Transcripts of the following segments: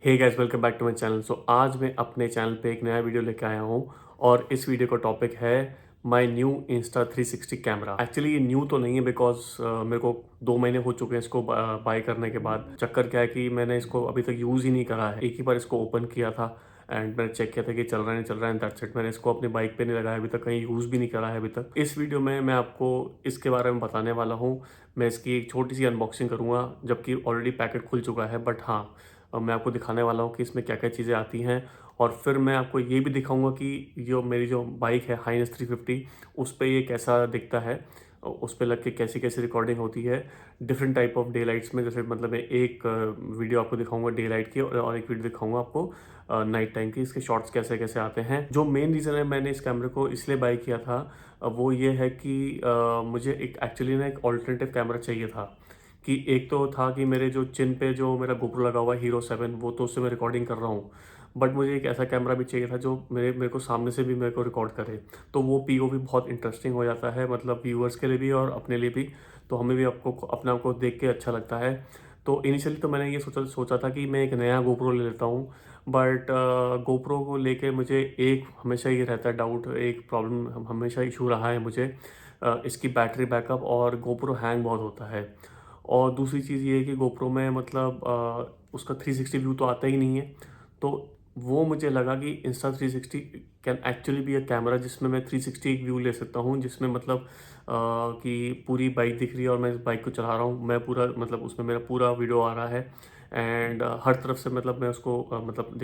Hey guys, welcome back to my channel. आज मैं अपने चैनल पे एक नया वीडियो लेके आया हूँ और इस वीडियो का टॉपिक है my new Insta360 camera. Actually ये न्यू तो नहीं है बिकॉज मेरे को 2 महीने हो चुके हैं इसको बाय करने के बाद। चक्कर क्या है कि मैंने इसको अभी तक यूज़ ही नहीं करा है। एक ही बार इसको ओपन किया था एंड मैंने चेक किया था कि चल रहा है नहीं चल रहा है, दैट्स इट। मैंने इसको अपनी बाइक पे नहीं लगाया अभी तक, कहीं यूज़ भी नहीं करा है अभी तक। इस वीडियो में मैं आपको इसके बारे में बताने वाला हूँ। मैं इसकी एक छोटी सी अनबॉक्सिंग करूँगा जबकि ऑलरेडी पैकेट खुल चुका है, बट हाँ, मैं आपको दिखाने वाला हूँ कि इसमें क्या क्या चीज़ें आती हैं। और फिर मैं आपको ये भी दिखाऊंगा कि जो मेरी जो बाइक है हाइनेस 350 उस पर ये कैसा दिखता है, उस पर लग के कैसी कैसी रिकॉर्डिंग होती है different type of day lights में। जैसे मतलब मैं एक वीडियो आपको दिखाऊंगा डे लाइट की और एक वीडियो दिखाऊंगा आपको नाइट टाइम की, इसके शॉट्स कैसे कैसे आते हैं। जो मेन रीज़न है मैंने इस कैमरे को इसलिए बाई किया था वो ये है कि मुझे एक एक्चुअली ना एक ऑल्टरनेटिव कैमरा चाहिए था। कि एक तो था कि मेरे जो चिन पे जो मेरा गोप्रो लगा हुआ है हीरो 7, वो तो उससे मैं रिकॉर्डिंग कर रहा हूँ, बट मुझे एक ऐसा कैमरा भी चाहिए था जो मेरे मेरे को सामने से भी मेरे को रिकॉर्ड करे। तो वो पीओवी बहुत इंटरेस्टिंग हो जाता है, मतलब व्यूअर्स के लिए भी और अपने लिए भी। तो हमें भी आपको अपने आप को देख के अच्छा लगता है। तो इनिशियली तो मैंने ये सोचा था कि मैं एक नया गोप्रो ले लेता हूँ, बट गोप्रो को लेके मुझे एक हमेशा ये रहता है डाउट, एक प्रॉब्लम हमेशा इशू रहा है मुझे, इसकी बैटरी बैकअप और गोप्रो हैंग बहुत होता है। और दूसरी चीज़ ये है कि गोप्रो में मतलब उसका 360 व्यू तो आता ही नहीं है। तो वो मुझे लगा कि Insta360 can actually be a camera जिसमें मैं 360 एक व्यू ले सकता हूँ, जिसमें मतलब कि पूरी बाइक दिख रही है और मैं इस बाइक को चला रहा हूँ, मैं पूरा मतलब उसमें मेरा पूरा वीडियो आ रहा है एंड हर तरफ से मतलब मैं उसको मतलब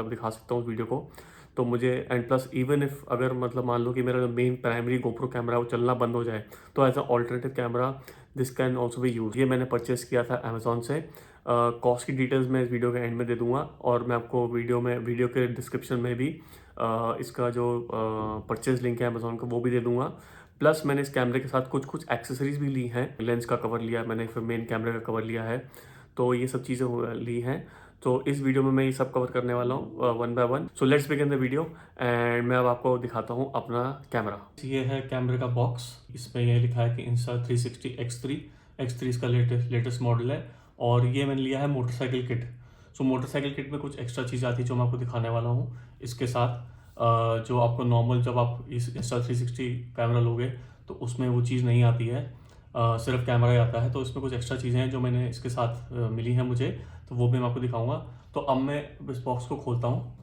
दिखा सकता हूँ उस वीडियो को। तो मुझे एंड प्लस इवन इफ अगर मतलब मान लो कि मेरा जो मेन प्राइमरी गोप्रो कैमरा है वो चलना बंद हो जाए, तो as a alternative camera this can also be use. ये मैंने परचेस किया था अमेजोन से। कॉस्ट की डिटेल्स मैं इस वीडियो के एंड में दे दूंगा और मैं आपको वीडियो के डिस्क्रिप्शन में भी इसका जो परचेज लिंक है अमेजोन का वो भी दे दूंगा। प्लस मैंने इस कैमरे के साथ कुछ कुछ एक्सेसरीज भी ली हैं। लेंस का कवर लिया है मैंने, फिर मेन कैमरे का कवर लिया है, तो ये सब चीज़ें ली हैं। तो इस वीडियो में मैं ये सब कवर करने वाला हूँ one by one. So let's begin the video and मैं अब आपको दिखाता हूँ अपना कैमरा। ये है कैमरे का बॉक्स। इसमें यह लिखा है कि Insta360 X3 इसका लेटेस्ट मॉडल है। और ये मैंने लिया है मोटरसाइकिल किट। सो मोटरसाइकिल किट में कुछ एक्स्ट्रा चीज़ आती है जो मैं आपको दिखाने वाला हूँ इसके साथ। जो आपको नॉर्मल जब आप इस Insta360 कैमरा लोगे तो उसमें वो चीज़ नहीं आती है, सिर्फ कैमरा ही आता है। तो इसमें कुछ एक्स्ट्रा चीज़ें हैं जो मैंने इसके साथ मिली हैं मुझे, तो वो भी मैं आपको दिखाऊंगा। तो अब मैं इस बॉक्स को खोलता हूँ।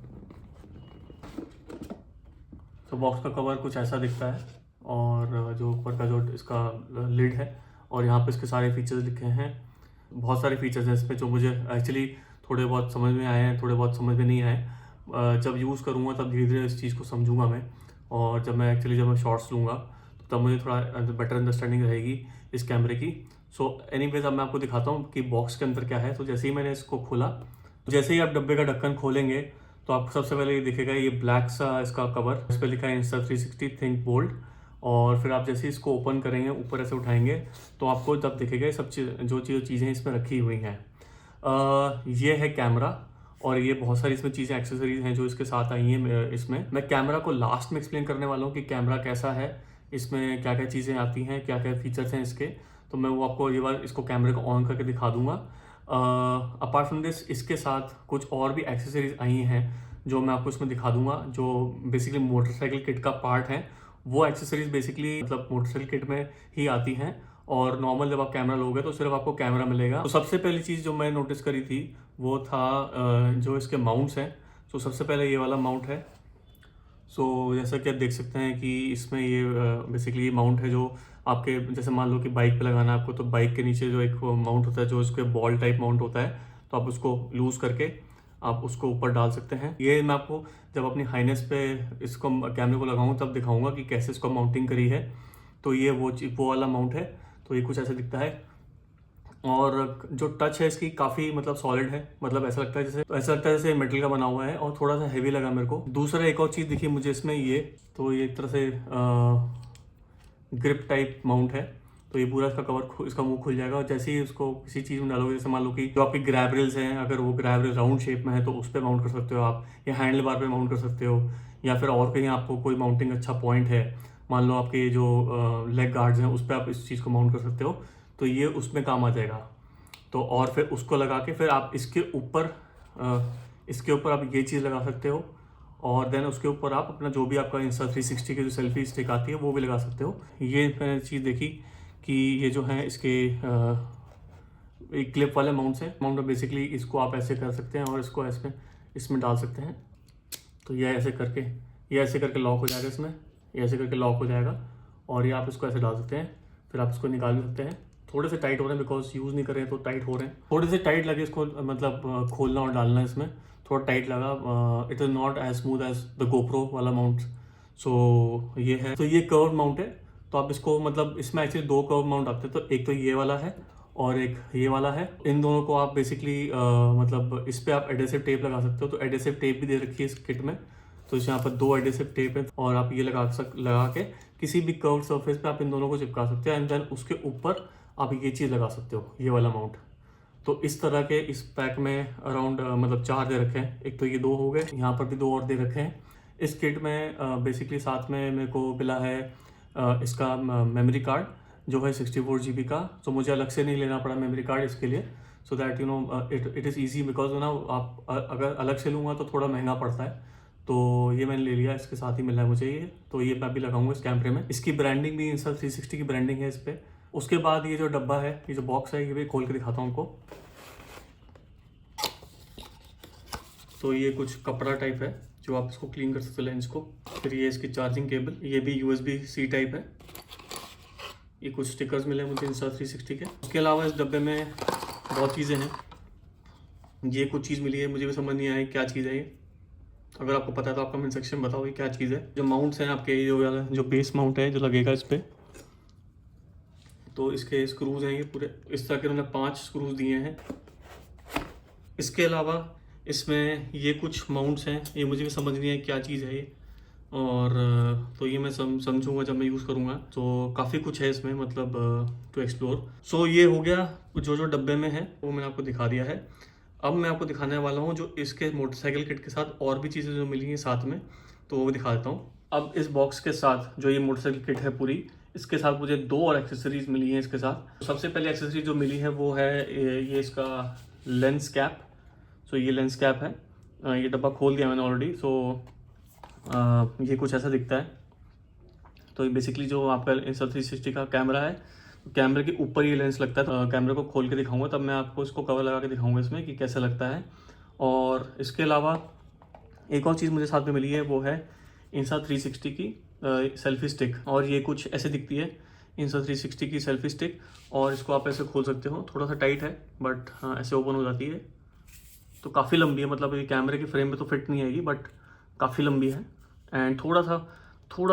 तो बॉक्स का कवर कुछ ऐसा दिखता है और जो ऊपर का जो इसका लिड है और यहाँ पे इसके सारे फीचर्स लिखे हैं। बहुत सारे फीचर्स हैं इसमें जो मुझे एक्चुअली थोड़े बहुत समझ में आए हैं, थोड़े बहुत समझ में नहीं आए। जब यूज़ करूँगा तब धीरे धीरे इस चीज़ को समझूंगा मैं। और जब मैं शॉर्ट्स लूँगा तो तब मुझे थोड़ा बेटर अंडरस्टैंडिंग रहेगी इस कैमरे की। सो एनीवेज अब मैं आपको दिखाता हूँ कि बॉक्स के अंदर क्या है। तो जैसे ही मैंने इसको खोला, जैसे ही आप डब्बे का ढक्कन खोलेंगे तो आपको सबसे पहले ये दिखेगा ये ब्लैक सा इसका कवर, इस पर लिखा है Insta360 थिंक बोल्ड। और फिर आप जैसे ही इसको ओपन करेंगे, ऊपर ऐसे उठाएंगे, तो आपको तब दिखेगा ये सब चीज़ें इसमें रखी हुई हैं। ये है कैमरा और ये बहुत सारी इसमें चीज़ें एक्सेसरीज हैं जो इसके साथ आई हैं। इसमें मैं कैमरा को लास्ट में एक्सप्लेन करने वाला हूँ कि कैमरा कैसा है, इसमें क्या क्या चीज़ें आती हैं, क्या क्या फीचर्स हैं इसके। तो मैं वो आपको ये बार इसको कैमरे को ऑन करके दिखा दूंगा। अपार्ट फ्रॉम दिस इसके साथ कुछ और भी एक्सेसरीज आई हैं जो मैं आपको इसमें दिखा दूंगा, जो बेसिकली मोटरसाइकिल किट का पार्ट है। वो एक्सेसरीज बेसिकली मतलब मोटरसाइकिल किट में ही आती हैं और नॉर्मल जब आप कैमरा लोगे तो सिर्फ आपको कैमरा मिलेगा। तो सबसे पहली चीज़ जो मैं नोटिस करी थी वो था जो इसके माउंट्स हैं। तो सबसे पहले ये वाला माउंट है। सो जैसा कि आप देख सकते हैं कि इसमें ये बेसिकली ये माउंट है जो आपके जैसे मान लो कि बाइक पे लगाना है आपको, तो बाइक के नीचे जो एक माउंट होता है जो इसके बॉल टाइप माउंट होता है, तो आप उसको लूज़ करके आप उसको ऊपर डाल सकते हैं। ये मैं आपको जब अपनी हाइनेस पे इसको कैमरे को लगाऊँ तब दिखाऊंगा कि कैसे इसको माउंटिंग करी है। तो ये वो वाला माउंट है। तो ये कुछ ऐसा दिखता है और जो टच है इसकी काफ़ी मतलब सॉलिड है, मतलब ऐसा लगता है जैसे मेटल का बना हुआ है और थोड़ा सा हैवी लगा मेरे को। दूसरा एक और चीज़ दिखी मुझे इसमें, ये तो ये एक तरह से ग्रिप टाइप माउंट है। तो ये पूरा इसका कवर इसका मुंह खुल जाएगा और जैसे ही उसको किसी चीज़ में डालोगे, जैसे मान लो कि जो आपकी ग्रैब रेल्स हैं, अगर वो ग्रैब रेल राउंड शेप में है तो उस पर माउंट कर सकते हो आप, या हैंडल बार पे माउंट कर सकते हो, या फिर और कहीं आपको कोई माउंटिंग अच्छा पॉइंट है, मान लो आपके जो लेग गार्ड्स हैं उस पर आप इस चीज़ को माउंट कर सकते हो, तो ये उसमें काम आ जाएगा। तो और फिर उसको लगा के फिर आप इसके ऊपर इसके ऊपर आप ये चीज़ लगा सकते हो, और देन उसके ऊपर आप अपना जो भी आपका Insta360 की जो सेल्फी स्टिक आती है वो भी लगा सकते हो। ये मैंने चीज़ देखी कि ये जो है इसके एक क्लिप वाले माउंट्स हैं। माउंट में बेसिकली इसको आप ऐसे कर सकते हैं और इसको ऐसे इसमें डाल सकते हैं। तो ये ऐसे करके लॉक हो जाएगा इसमें, ये ऐसे करके लॉक हो जाएगा, और ये आप इसको ऐसे डाल सकते हैं। फिर आप इसको निकाल भी सकते हैं। थोड़े से टाइट हो रहे हैं बिकॉज यूज़ नहीं कर रहे हैं तो टाइट हो रहे हैं, थोड़े से टाइट लगे इसको, मतलब खोलना और डालना इसमें थोड़ा टाइट लगा। It is not as smooth as the GoPro वाला माउंट। सो ये है, तो ये कर्व माउंट है। तो आप इसको, मतलब इसमें एक्चुअली 2 कर्व माउंट आते हैं, तो एक तो ये वाला है और एक ये वाला है। इन दोनों को आप बेसिकली मतलब इस पे आप एडेसिव टेप लगा सकते हो। तो एडेसिव टेप भी दे रखी है इस किट में। तो यहाँ पर 2 एडेसिव टेप है, और आप ये लगा के किसी भी कर्व सरफेस पे आप इन दोनों को चिपका सकते हो, एंड देन उसके ऊपर आप ये चीज़ लगा सकते हो, ये वाला माउंट। तो इस तरह के इस पैक में अराउंड मतलब 4 दे रखे हैं। एक तो ये 2 हो गए, यहाँ पर भी 2 और दे रखे हैं। इस किट में बेसिकली साथ में मेरे को मिला है इसका मेमोरी कार्ड जो है 64 GB का। तो मुझे अलग से नहीं लेना पड़ा मेमोरी कार्ड इसके लिए, so that you know it is easy, because ना आप अगर अलग से लूँगा तो थोड़ा महंगा पड़ता है। तो ये मैंने ले लिया, इसके साथ ही मिला है मुझे ये। तो ये मैं भी लगाऊंगा इस कैमरे में। इसकी ब्रांडिंग भी Insta360 की ब्रांडिंग है इस पर। उसके बाद ये जो डब्बा है, ये जो बॉक्स है, ये भी खोल के दिखाता हूँ आपको। तो ये कुछ कपड़ा टाइप है जो आप इसको क्लीन कर सकते हो लेंस को। फिर ये इसकी चार्जिंग केबल, ये भी USB-C टाइप है। ये कुछ स्टिकर्स मिले मुझे Insta360 के। उसके अलावा इस डब्बे में बहुत चीज़ें हैं। ये कुछ चीज़ मिली है, मुझे भी समझ नहीं आया क्या चीज़ है ये। अगर आपको पता है तो आप कमेंट सेक्शन में बताओ ये क्या चीज़ है। जो माउंट्स हैं आपके, जो बेस माउंट है जो लगेगा इस पर, तो इसके स्क्रूज हैं ये पूरे इस तरह के, उन्होंने 5 स्क्रूज दिए हैं। इसके अलावा इसमें ये कुछ माउंट्स हैं, ये मुझे भी समझ नहीं आया क्या चीज़ है ये, और तो ये मैं समझूंगा जब मैं यूज़ करूँगा। तो काफ़ी कुछ है इसमें, मतलब टू एक्सप्लोर। सो ये हो गया जो डब्बे में है वो मैंने आपको दिखा दिया है। अब मैं आपको दिखाने वाला हूँ जो इसके मोटरसाइकिल किट के साथ और भी चीज़ें जो मिली हैं साथ में, तो वो दिखा देता हूँ। अब इस बॉक्स के साथ जो ये मोटरसाइकिल किट है पूरी, इसके साथ मुझे 2 और एक्सेसरीज मिली हैं इसके साथ। सबसे पहले एक्सेसरी जो मिली है वो है ये इसका लेंस कैप। सो ये लेंस कैप है, ये डब्बा खोल दिया मैंने ऑलरेडी। सो ये कुछ ऐसा दिखता है। तो ये बेसिकली जो आपका Insta360 का कैमरा है, कैमरे के ऊपर ये लेंस लगता है। तो कैमरे को खोल के दिखाऊंगा तब मैं आपको इसको कवर लगा के दिखाऊंगा इसमें कि कैसा लगता है। और इसके अलावा एक और चीज़ मुझे साथ में मिली है, वो है Insta360 की सेल्फी स्टिक। और ये कुछ ऐसे दिखती है Insta360 की सेल्फी स्टिक, और इसको आप ऐसे खोल सकते हो। थोड़ा सा टाइट है बट हाँ ऐसे ओपन हो जाती है। तो काफ़ी लंबी है, मतलब ये कैमरे के फ्रेम में तो फिट नहीं आएगी बट काफ़ी लंबी है, एंड थोड़ा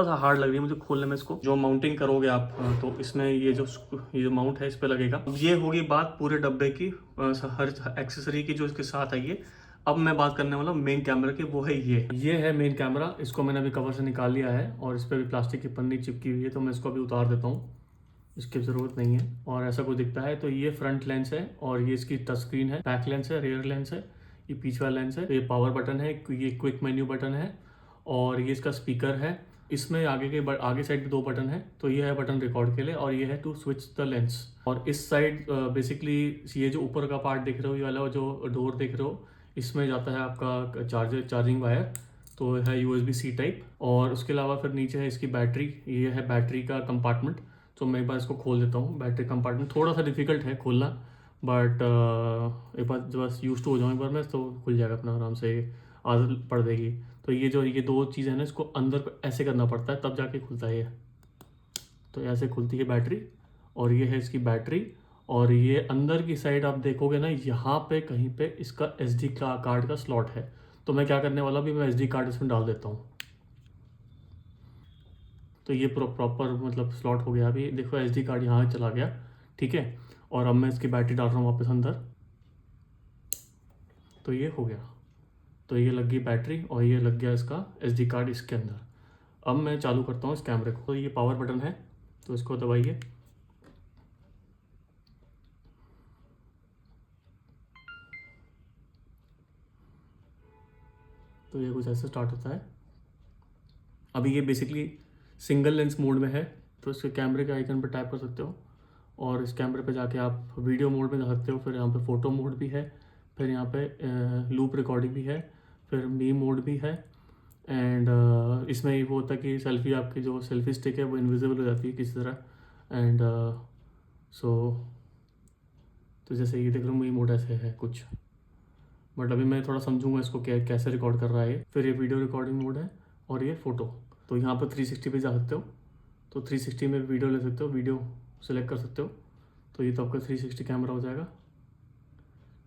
सा हार्ड लग रही है मुझे खोलने में इसको। जो माउंटिंग करोगे आप तो इसमें ये जो माउंट है इस पर लगेगा। ये होगी बात पूरे डब्बे की, हर एक्सेसरी की जो इसके साथ आई है। अब मैं बात करने वाला हूँ मेन कैमरा की, वो है ये है मेन कैमरा। इसको मैंने अभी कवर से निकाल लिया है और इस पर भी प्लास्टिक की पन्नी चिपकी हुई है, तो मैं इसको अभी उतार देता हूँ, इसकी ज़रूरत नहीं है। और ऐसा कुछ दिखता है। तो ये फ्रंट लेंस है, और ये इसकी टच स्क्रीन है। बैक लेंस है, रियर लेंस है, ये पीछे वाला लेंस है। तो ये पावर बटन है, ये क्विक मेन्यू बटन है, और ये इसका स्पीकर है। इसमें आगे साइड भी 2 बटन है। तो ये है बटन रिकॉर्ड के लिए, और ये है टू स्विच द लेंस। और इस साइड बेसिकली ये जो ऊपर का पार्ट देख रहे हो, ये वाला जो डोर देख रहे हो, इसमें जाता है आपका चार्जिंग वायर। तो है USB-C टाइप। और उसके अलावा फिर नीचे है इसकी बैटरी, ये है बैटरी का कंपार्टमेंट। तो मैं एक बार इसको खोल देता हूँ। बैटरी कंपार्टमेंट थोड़ा सा डिफिकल्ट है खोलना, बट एक बार जब बस यूज टू हो जाऊँ एक बार मैं, तो खुल जाएगा अपना आराम से, आदत पड़ जाएगी। तो ये 2 चीज़ें हैं ना, इसको अंदर को ऐसे करना पड़ता है तब जाके खुलता है ये। तो ऐसे खुलती है बैटरी, और ये है इसकी बैटरी। और ये अंदर की साइड आप देखोगे ना, यहाँ पे कहीं पे इसका SD कार्ड का स्लॉट है। तो मैं क्या करने वाला भी, मैं SD कार्ड इसमें डाल देता हूँ। तो ये प्रॉपर मतलब स्लॉट हो गया। अभी देखो SD कार्ड यहाँ चला गया, ठीक है। और अब मैं इसकी बैटरी डाल रहा हूँ वापस अंदर, तो ये हो गया। तो ये लग गई बैटरी, और ये लग गया इसका SD कार्ड इसके अंदर। अब मैं चालू करता हूँ इस कैमरे को। तो ये पावर बटन है, तो इसको दबाइए। तो ये कुछ ऐसे स्टार्ट होता है। अभी ये बेसिकली सिंगल लेंस मोड में है, तो इसके कैमरे के आइकन पर टैप कर सकते हो, और इस कैमरे पे जाके आप वीडियो मोड में जा सकते हो। फिर यहाँ पे फ़ोटो मोड भी है, फिर यहाँ पे लूप रिकॉर्डिंग भी है, फिर मी मोड भी है। एंड इसमें ये वो होता है कि सेल्फी, आपकी जो सेल्फी स्टिक है वो इनविजिबल हो जाती है किसी तरह। एंड तो जैसे ये देख लो, मी मोड ऐसे है कुछ, बट अभी मैं थोड़ा समझूंगा इसको कैसे रिकॉर्ड कर रहा है ये। फिर ये वीडियो रिकॉर्डिंग मोड है और ये फ़ोटो। तो यहाँ पर 360 पे जा सकते हो, तो 360 में वीडियो ले सकते हो, वीडियो सेलेक्ट कर सकते हो। तो ये तो आपका 360 कैमरा हो जाएगा,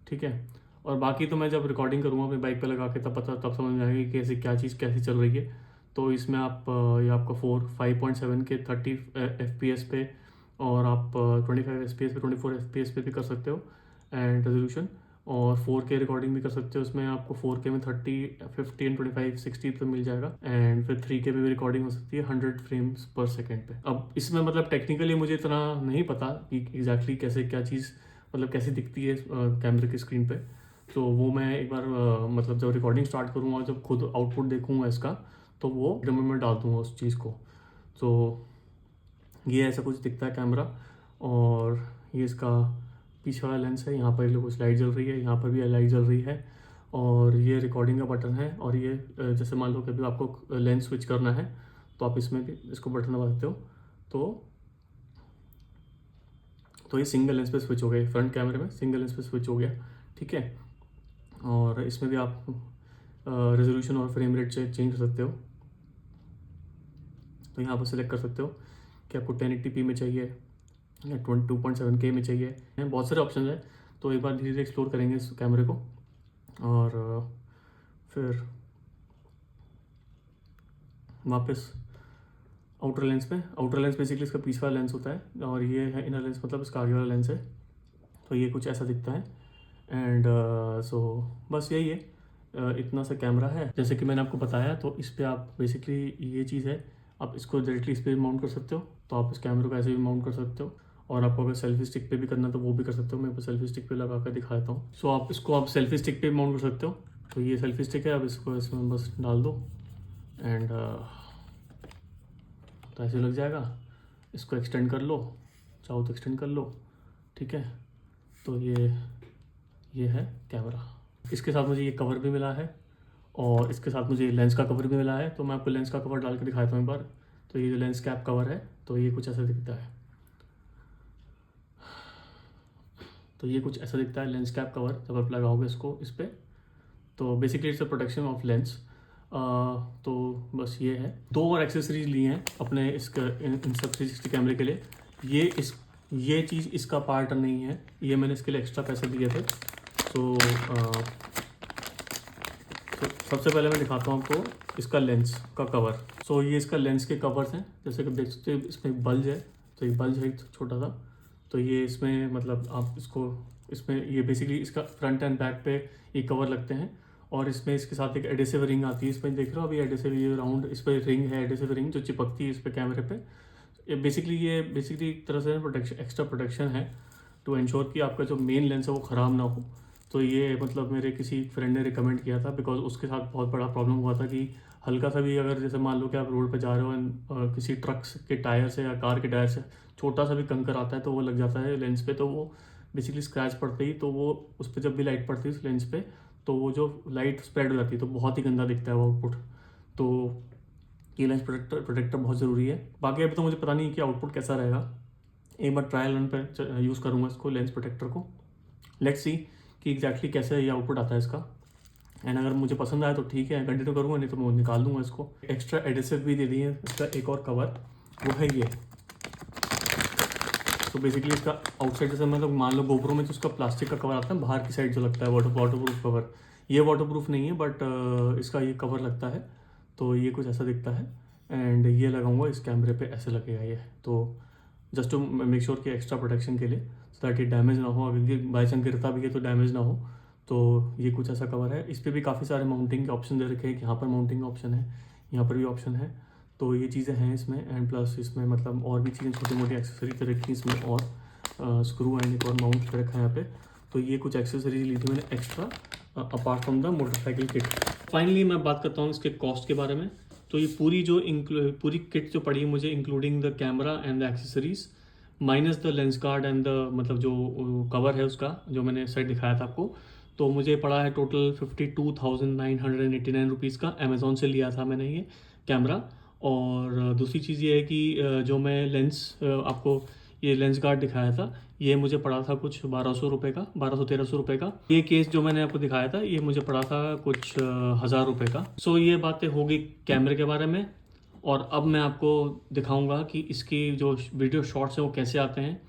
ठीक है। और बाकी तो मैं जब रिकॉर्डिंग करूँगा अपनी बाइक पे लगा के तब समझ में आएगा कि कैसे क्या चीज़ कैसी चल रही है। तो इसमें आप ये आपका 5.7 के 30 FPS पे, और आप 25 FPS पे, 24 FPS पे भी कर सकते हो एंड रेजोल्यूशन। और 4K रिकॉर्डिंग भी कर सकते हो, उसमें आपको 4K में 30, 50 एंड 25, 60 पे मिल जाएगा। एंड फिर 3K में भी रिकॉर्डिंग हो सकती है 100 फ्रेम्स पर सेकेंड पे। अब इसमें मतलब टेक्निकली मुझे इतना नहीं पता कि एग्जैक्टली कैसे क्या चीज़ मतलब कैसे दिखती है कैमरे की स्क्रीन पे। तो वो मैं एक बार मतलब जब रिकॉर्डिंग स्टार्ट करूँगा, जब खुद आउटपुट देखूँगा इसका, तो वो डेमो में डाल दूँगा उस चीज़ को। तो ये ऐसा कुछ दिखता है कैमरा। और ये इसका पीछे वाला लेंस है, यहाँ पर कुछ लाइट जल रही है, यहाँ पर भी लाइट जल रही है। और ये रिकॉर्डिंग का बटन है। और ये जैसे मान लो कि अभी आपको लेंस स्विच करना है, तो आप इसमें भी इसको बटन दबा सकते हो। तो ये सिंगल लेंस पे स्विच हो गया, फ्रंट कैमरे में सिंगल लेंस पे स्विच हो गया, ठीक है। और इसमें भी आप रेजोल्यूशन और फ्रेम रेट चेंज कर सकते हो। तो यहाँ पर सिलेक्ट कर सकते हो कि आपको 1080p में चाहिए या 2.7K में चाहिए, बहुत सारे ऑप्शन है। तो एक बार धीरे धीरे एक्सप्लोर करेंगे इस कैमरे को। और फिर वापस आउटर लेंस बेसिकली इसका पीछे वाला लेंस होता है, और ये है इनर लेंस, मतलब इसका आगे वाला लेंस है। तो ये कुछ ऐसा दिखता है। एंड सो बस यही है, इतना सा कैमरा है जैसे कि मैंने आपको बताया। तो इस पर आप बेसिकली ये चीज़ है, आप इसको डायरेक्टली इस पर माउंट कर सकते हो। तो आप इस कैमरे को ऐसे भी माउंट कर सकते हो, और आपको अगर सेल्फी स्टिक पे भी करना तो वो भी कर सकते हो। मैं सेल्फी स्टिक पे लगा कर दिखा देता हूँ। सो आप इसको आप सेल्फी स्टिक पे माउंट कर सकते हो। तो ये सेल्फी स्टिक है, अब इसको इसमें बस डाल दो एंड तो ऐसे लग जाएगा। इसको एक्सटेंड कर लो, चाहो तो एक्सटेंड कर लो, ठीक है। तो ये है कैमरा। इसके साथ मुझे ये कवर भी मिला है, और इसके साथ मुझे लेंस का कवर भी मिला है। तो मैं आपको लेंस का कवर डाल के दिखाता हूँ एक बार। तो ये जो लेंस कैप कवर है, तो ये कुछ ऐसा दिखता है। तो ये कुछ ऐसा दिखता है लेंस कैप कवर जब आप लगाओगे इसको इस पर। तो basically it's a protection of lens. तो बस ये है। 2 और एक्सेसरीज ली हैं अपने इसका इन सब 360 कैमरे के लिए। ये चीज़ इसका पार्ट नहीं है, ये मैंने इसके लिए एक्स्ट्रा पैसे दिए थे। तो सबसे पहले मैं दिखाता हूँ आपको इसका लेंस का कवर। सो ये इसका लेंस के कवर्स हैं, जैसे कि देख सकते हो इसमें बल्ज है। तो ये बल्ज है छोटा सा। तो ये इसमें मतलब आप इसको इसमें ये बेसिकली इसका फ्रंट एंड बैक पे ये कवर लगते हैं। और इसमें इसके साथ एक एडेसिव रिंग आती है, इसमें देख रहे हो अभी एडेसिव, ये राउंड इस पर रिंग है, एडेसिव रिंग जो चिपकती है इस पर कैमरे पे। ये बेसिकली एक तरह से प्रोटेक्शन, एक्स्ट्रा प्रोटेक्शन है टू एंश्योर कि आपका जो मेन लेंस है वो ख़राब ना हो। तो ये मतलब मेरे किसी फ्रेंड ने रिकमेंड किया था, बिकॉज उसके साथ बहुत बड़ा प्रॉब्लम हुआ था कि हल्का सा भी अगर जैसे मान लो कि आप रोड पर जा रहे हो एंड किसी ट्रक के टायर से या कार के टायर से छोटा सा भी कंकर आता है तो वो लग जाता है लेंस पे। तो वो बेसिकली स्क्रैच पड़ते ही, तो वो उस पर जब भी लाइट पड़ती है उस लेंस पे, तो वो जो लाइट स्प्रेड हो जाती है, तो बहुत ही गंदा दिखता है वो आउटपुट। तो ये लेंस प्रोटेक्टर बहुत ज़रूरी है। बाकी अभी तो मुझे पता नहीं कि आउटपुट कैसा रहेगा, एक बार ट्रायल रन पर यूज़ करूँगा इसको, लेंस प्रोटेक्टर को। लेट्स सी कि एग्जैक्टली कैसे ये आउटपुट आता है इसका। एंड अगर मुझे पसंद आया तो ठीक है, कंटिन्यू करूँगा, नहीं तो मैं निकाल दूँगा इसको। एक्स्ट्रा एडेसिव भी दे दिए इसका एक और कवर, वो है ये। तो बेसिकली इसका आउटसाइड जैसे मतलब मान लो गोप्रो में जो उसका प्लास्टिक का कवर आता है बाहर की साइड जो लगता है वाटरप्रूफ कवर, ये वाटरप्रूफ नहीं है, बट इसका ये कवर लगता है। तो ये कुछ ऐसा दिखता है। एंड ये लगाऊंगा इस कैमरे पे, ऐसे लगेगा ये। तो जस्ट टू मेक श्योर कि एक्स्ट्रा प्रोटेक्शन के लिए, सो दैट ये डैमेज ना हो, अगर बाई चांस गिरता भी है तो डैमेज ना हो। तो ये कुछ ऐसा कवर है। इस पर भी काफ़ी सारे माउंटिंग के ऑप्शन दे रखे हैं, यहाँ पर माउंटिंग का ऑप्शन है, यहाँ पर भी ऑप्शन है। तो ये चीज़ें हैं इसमें। एंड प्लस इसमें मतलब और भी चीज़ें छोटी मोटी एक्सेसरी तो रखी इसमें, और स्क्रू एंड एक और माउंट पे रखा है यहाँ पे। तो ये कुछ एक्सेसरीज ली थी मैंने extra apart from the motorcycle kit. Finally मैं बात करता हूँ इसके कॉस्ट के बारे में। तो ये पूरी किट जो पड़ी है मुझे, including the camera and the accessories minus the lens card and the मतलब जो कवर है उसका जो मैंने सेट दिखाया था आपको, तो मुझे पड़ा है टोटल 52,989 रुपीज़ का। अमेज़ॉन से लिया था मैंने ये कैमरा। और दूसरी चीज़ ये है कि जो मैं लेंस आपको ये लेंस गार्ड दिखाया था, ये मुझे पड़ा था कुछ 1200 रुपये का, 1200-1300 रुपये का। ये केस जो मैंने आपको दिखाया था, ये मुझे पड़ा था कुछ 1000 रुपये का। सो ये बातें होगी कैमरे के बारे में। और अब मैं आपको दिखाऊंगा कि इसकी जो वीडियो शॉट्स हैं वो कैसे आते हैं।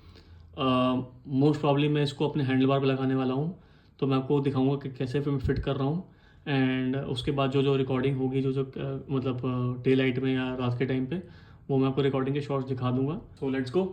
मोस्ट प्रॉब्ली मैं इसको अपने हैंडल बार पर लगाने वाला हूँ, तो मैं आपको दिखाऊंगा कि कैसे फिर मैं फिट कर रहा हूँ। एंड उसके बाद जो जो रिकॉर्डिंग होगी, जो जो मतलब डे लाइट में या रात के टाइम पे, वो मैं आपको रिकॉर्डिंग के शॉट्स दिखा दूंगा। So let's go.